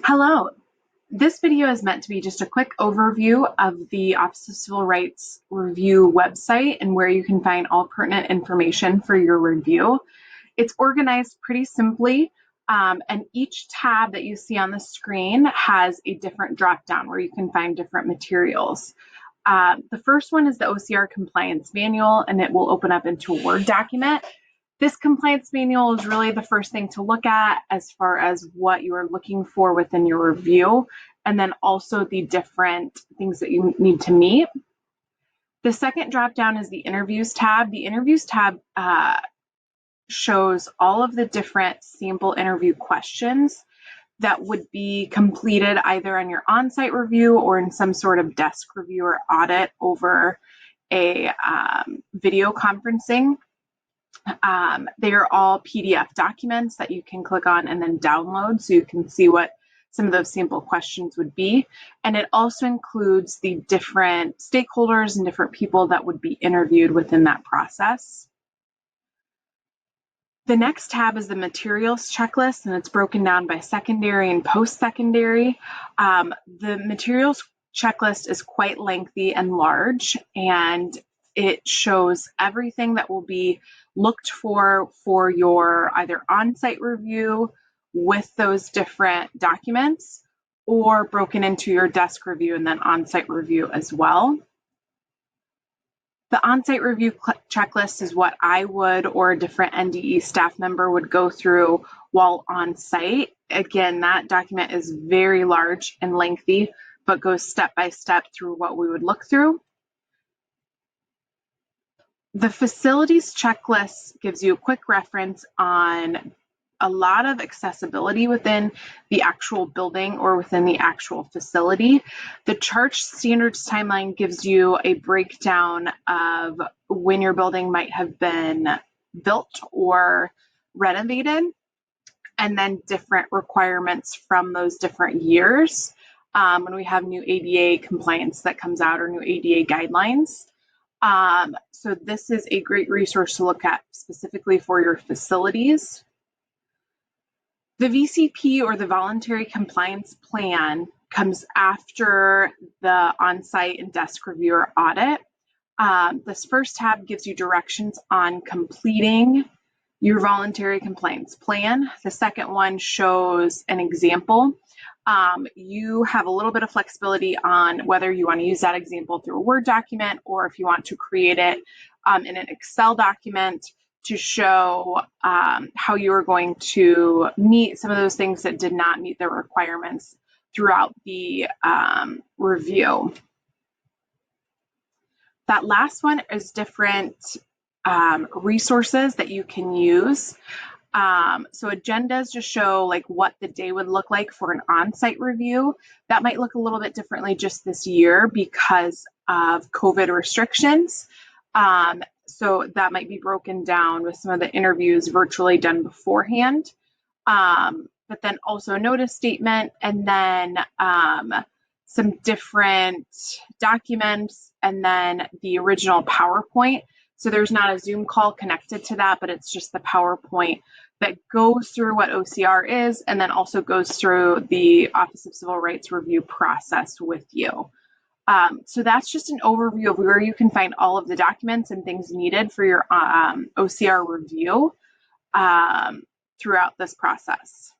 Hello. This video is meant to be just a quick overview of the Office of Civil Rights Review website and where you can find all pertinent information for your review. It's organized pretty simply, and each tab that you see on the screen has a different drop-down where you can find different materials. The first one is the OCR Compliance Manual, and it will open up into a Word document. This compliance manual is really the first thing to look at as far as what you are looking for within your review, and then also the different things that you need to meet. The second drop down is the interviews tab. The interviews tab shows all of the different sample interview questions that would be completed either on your on-site review or in some sort of desk review or audit over a video conferencing. They are all PDF documents that you can click on and then download so you can see what some of those sample questions would be. And it also includes the different stakeholders and different people that would be interviewed within that process. The next tab is the materials checklist, and it's broken down by secondary and post-secondary. The materials checklist is quite lengthy and large, and it shows everything that will be looked for your either on-site review with those different documents or broken into your desk review and then on-site review as well. The on-site review checklist is what I would or a different NDE staff member would go through while on site. Again, that document is very large and lengthy, but goes step by step through what we would look through. The facilities checklist gives you a quick reference on a lot of accessibility within the actual building or within the actual facility. The charge standards timeline gives you a breakdown of when your building might have been built or renovated, and then different requirements from those different years when we have new ADA compliance that comes out or new ADA guidelines. So this is a great resource to look at specifically for your facilities. The VCP, or the Voluntary Compliance Plan, comes after the on-site and desk review or audit. This first tab gives you directions on completing your voluntary compliance plan. The second one shows an example. You have a little bit of flexibility on whether you want to use that example through a Word document or if you want to create it in an Excel document to show how you are going to meet some of those things that did not meet the requirements throughout the review. That last one is different resources that you can use. So agendas just show like what the day would look like for an on-site review. That might look a little bit differently just this year because of COVID restrictions. So that might be broken down with some of the interviews virtually done beforehand. But then also a notice statement, and then some different documents, and then the original PowerPoint. So there's not a Zoom call connected to that, but it's just the PowerPoint that goes through what OCR is and then also goes through the Office of Civil Rights Review process with you. So that's just an overview of where you can find all of the documents and things needed for your OCR review throughout this process.